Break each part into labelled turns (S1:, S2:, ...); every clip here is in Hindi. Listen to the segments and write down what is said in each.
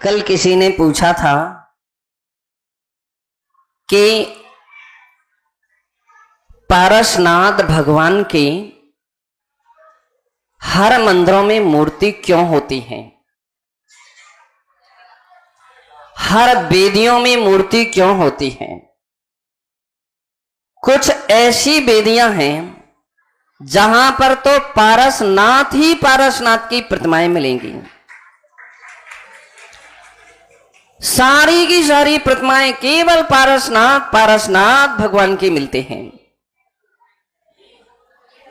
S1: कल किसी ने पूछा था कि पारसनाथ भगवान की हर मंदिरों में मूर्ति क्यों होती है, हर वेदियों में मूर्ति क्यों होती है। कुछ ऐसी वेदियां हैं जहां पर तो पारसनाथ ही पारसनाथ की प्रतिमाएं मिलेंगी। सारी की सारी प्रतिमाएं केवल पारसनाथ भगवान की मिलते हैं।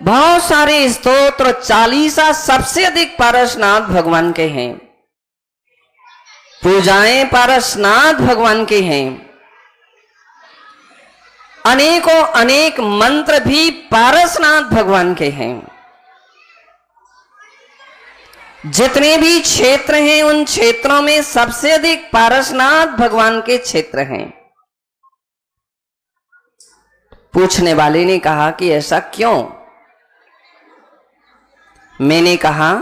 S1: बहुत सारे स्तोत्र चालीसा सबसे अधिक पारसनाथ भगवान के हैं। पूजाएं पारसनाथ भगवान के हैं। अनेकों अनेक मंत्र भी पारसनाथ भगवान के हैं। जितने भी क्षेत्र हैं उन क्षेत्रों में सबसे अधिक पारसनाथ भगवान के क्षेत्र हैं। पूछने वाले ने कहा कि ऐसा क्यों। मैंने कहा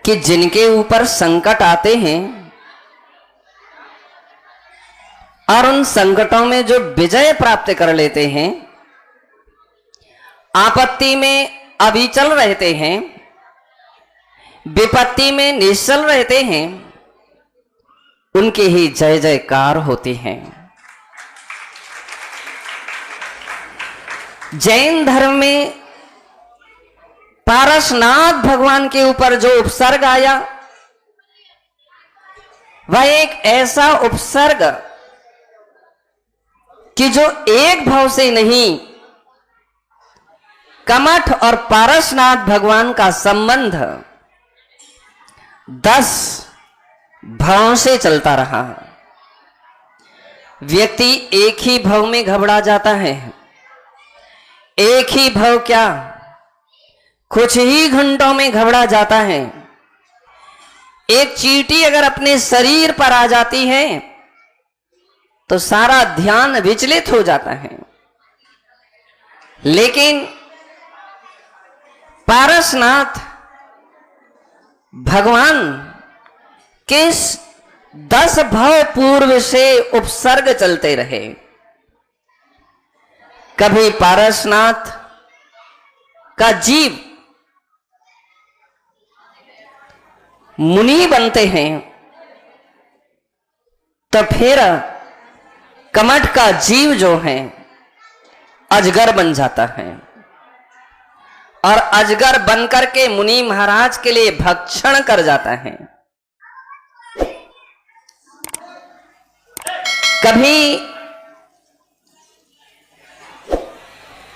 S1: कि जिनके ऊपर संकट आते हैं और उन संकटों में जो विजय प्राप्त कर लेते हैं, आपत्ति में अविचल रहते हैं, विपत्ति में निश्चल रहते हैं, उनके ही जय जयकार होते हैं। जैन धर्म में पारसनाथ भगवान के ऊपर जो उपसर्ग आया वह एक ऐसा उपसर्ग कि जो एक भाव से नहीं, कमठ और पारसनाथ भगवान का संबंध 10 भावों से चलता रहा। व्यक्ति एक ही भाव में घबरा जाता है। एक ही भाव क्या, कुछ ही घंटों में घबरा जाता है। एक चींटी अगर अपने शरीर पर आ जाती है तो सारा ध्यान विचलित हो जाता है। लेकिन पारसनाथ भगवान के 10 भाव पूर्व से उपसर्ग चलते रहे। कभी पारसनाथ का जीव मुनि बनते हैं तो फिर कमठ का जीव जो है अजगर बन जाता है और अजगर बनकर के मुनि महाराज के लिए भक्षण कर जाता है। कभी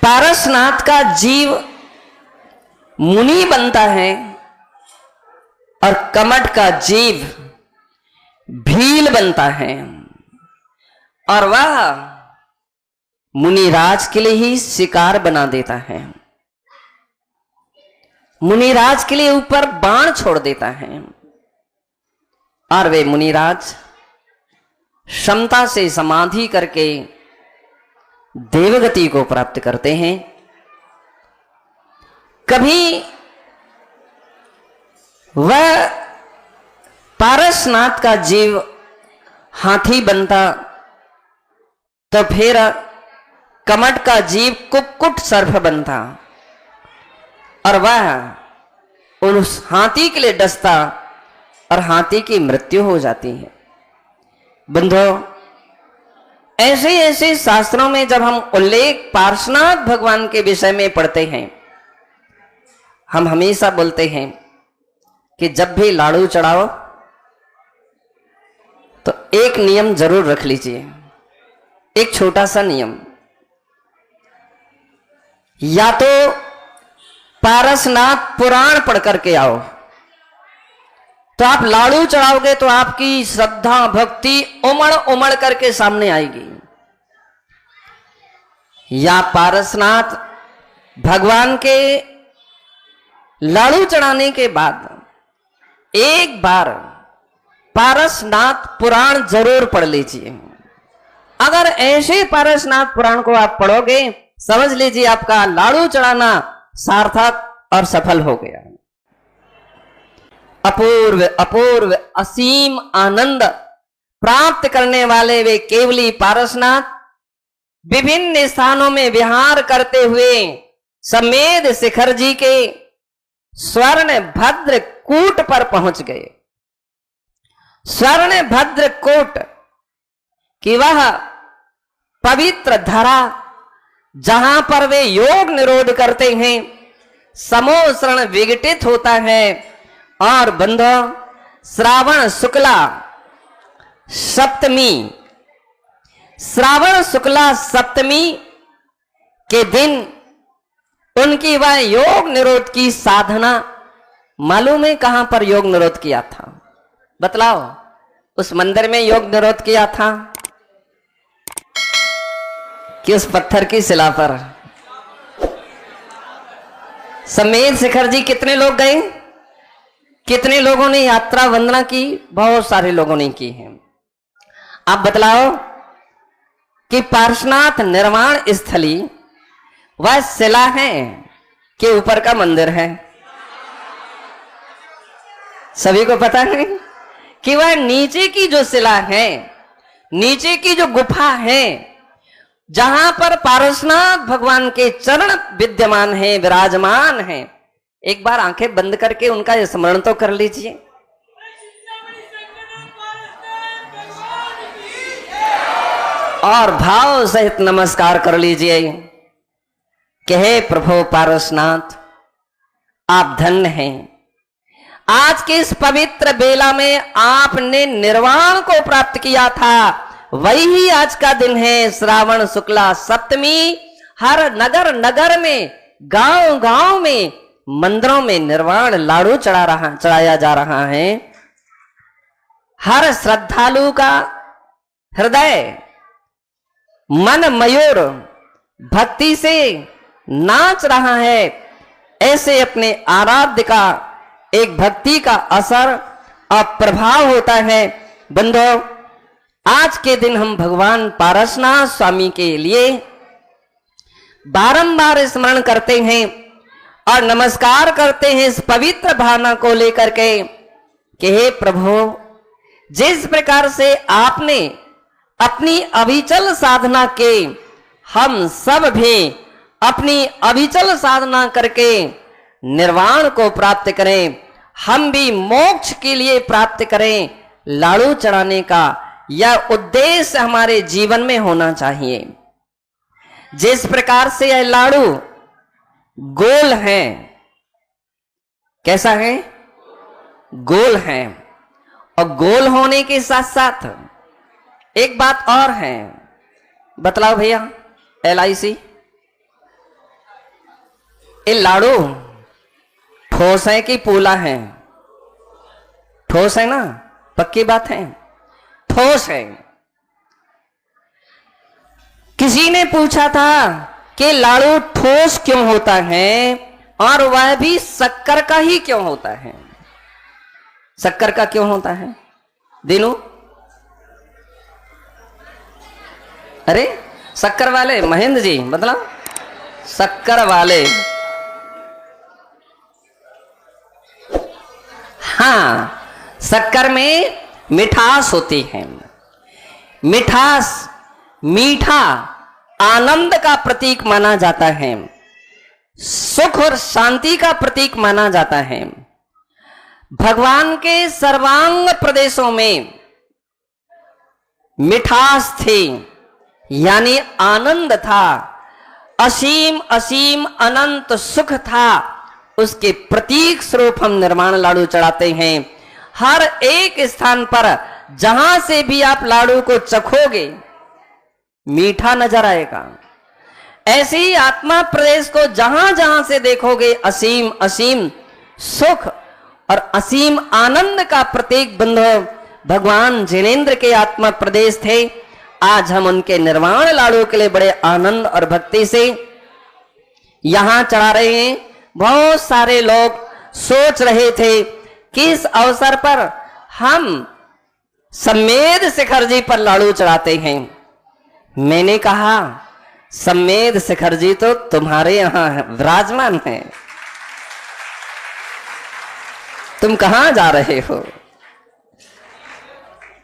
S1: पारसनाथ का जीव मुनि बनता है और कमठ का जीव भील बनता है और वह मुनिराज के लिए ही शिकार बना देता है। मुनिराज के लिए ऊपर बाण छोड़ देता है और वे मुनिराज क्षमता से समाधि करके देवगति को प्राप्त करते हैं। कभी वह पारसनाथ का जीव हाथी बनता तो फिर कमठ का जीव कुक्कुट सर्प बनता और वह उस हाथी के लिए डसता और हाथी की मृत्यु हो जाती है। बंधुओं, ऐसे ऐसे शास्त्रों में जब हम उल्लेख पारसनाथ भगवान के विषय में पढ़ते हैं, हम हमेशा बोलते हैं कि जब भी लाड़ू चढ़ाओ तो एक नियम जरूर रख लीजिए। एक छोटा सा नियम, या तो पारसनाथ पुराण पढ़ करके आओ तो आप लाड़ू चढ़ाओगे तो आपकी श्रद्धा भक्ति उमड़ उमड़ करके सामने आएगी। या पारसनाथ भगवान के लाड़ू चढ़ाने के बाद एक बार पारसनाथ पुराण जरूर पढ़ लीजिए। अगर ऐसे पारसनाथ पुराण को आप पढ़ोगे, समझ लीजिए आपका लाड़ू चढ़ाना सार्थक और सफल हो गया। अपूर्व अपूर्व असीम आनंद प्राप्त करने वाले वे केवली पारसनाथ विभिन्न स्थानों में विहार करते हुए समेध शिखर जी के स्वर्ण भद्र कूट पर पहुंच गए। स्वर्ण भद्र कूट कि वह पवित्र धरा जहां पर वे योग निरोध करते हैं, समोसरण विघटित होता है। और बंधो, श्रावण शुक्ला सप्तमी, श्रावण शुक्ला सप्तमी के दिन उनकी वह योग निरोध की साधना, मालूम है कहां पर योग निरोध किया था? बतलाओ। उस मंदिर में योग निरोध किया था कि उस पत्थर की शिला पर? समेध शिखर जी कितने लोग गए? कितने लोगों ने यात्रा वंदना की? बहुत सारे लोगों ने की है। आप बतलाओ कि पार्श्वनाथ निर्वाण स्थली वह शिला है कि ऊपर का मंदिर है? सभी को पता है कि वह नीचे की जो शिला है, नीचे की जो गुफा है, जहां पर पारसनाथ भगवान के चरण विद्यमान है, विराजमान है। एक बार आंखें बंद करके उनका स्मरण तो कर लीजिए। और भाव सहित नमस्कार कर लीजिए कि हे प्रभु पारसनाथ, आप धन्य हैं। आज के इस पवित्र बेला में आपने निर्वाण को प्राप्त किया था, वही आज का दिन है, श्रावण शुक्ला सप्तमी। हर नगर नगर में, गांव गांव में, मंदिरों में निर्वाण लाड़ू चढ़ाया जा रहा है। हर श्रद्धालु का हृदय मन मयूर भक्ति से नाच रहा है। ऐसे अपने आराध्य का एक भक्ति का असर और प्रभाव होता है। बंधो, आज के दिन हम भगवान पारसनाथ स्वामी के लिए बारंबार स्मरण करते हैं और नमस्कार करते हैं इस पवित्र भावना को लेकर के कि हे प्रभु, जिस प्रकार से आपने अपनी अविचल साधना के, हम सब भी अपनी अविचल साधना करके निर्वाण को प्राप्त करें, हम भी मोक्ष के लिए प्राप्त करें। लाड़ू चढ़ाने का यह उद्देश्य हमारे जीवन में होना चाहिए। जिस प्रकार से यह लाड़ू गोल है, कैसा है? गोल है। और गोल होने के साथ साथ एक बात और है, बतलाओ भैया। LIC ये लाड़ू ठोस है कि पोला है? ठोस है ना, पक्की बात है, ठोस है। किसी ने पूछा था कि लाड़ू ठोस क्यों होता है और वह भी शक्कर का ही क्यों होता है? शक्कर का क्यों होता है दीनू? अरे शक्कर वाले महेंद्र जी, मतलब शक्कर वाले। हाँ, शक्कर में मिठास होती है। मिठास, मीठा आनंद का प्रतीक माना जाता है, सुख और शांति का प्रतीक माना जाता है। भगवान के सर्वांग प्रदेशों में मिठास थी, यानी आनंद था, असीम असीम अनंत सुख था। उसके प्रतीक स्वरूप हम निर्वाण लाड़ू चढ़ाते हैं। हर एक स्थान पर जहां से भी आप लाड़ू को चखोगे, मीठा नजर आएगा। ऐसे ही आत्मा प्रदेश को जहां जहां से देखोगे, असीम असीम सुख और असीम आनंद का प्रतीक बंधो भगवान जिनेंद्र के आत्मा प्रदेश थे। आज हम उनके निर्वाण लाड़ू के लिए बड़े आनंद और भक्ति से यहां चढ़ा रहे हैं। बहुत सारे लोग सोच रहे थे कि इस अवसर पर हम समेध शिखर जी पर लाड़ू चढ़ाते हैं। मैंने कहा, समेध शिखर जी तो तुम्हारे यहां विराजमान है, तुम कहां जा रहे हो।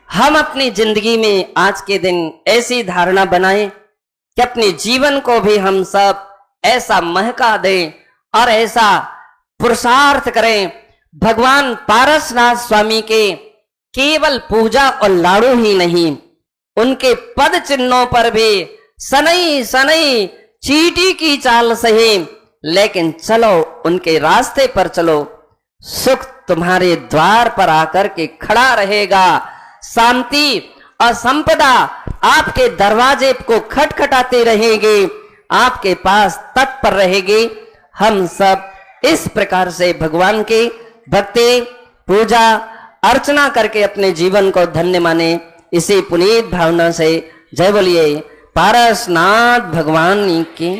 S1: हम अपनी जिंदगी में आज के दिन ऐसी धारणा बनाएं कि अपने जीवन को भी हम सब ऐसा महका दें और ऐसा पुरुषार्थ करें, भगवान पारसनाथ स्वामी के केवल पूजा और लाड़ू ही नहीं, उनके पद चिन्हों पर भी सनई सनई चींटी की चाल सही, लेकिन चलो उनके रास्ते पर चलो, सुख तुम्हारे द्वार पर आकर के खड़ा रहेगा, शांति और संपदा आपके दरवाजे को खटखटाते रहेंगे, आपके पास तत्पर रहेगी। हम सब इस प्रकार से भगवान की भक्ति पूजा अर्चना करके अपने जीवन को धन्य माने, इसी पुनीत भावना से जय बोलिए पारसनाथ भगवान की।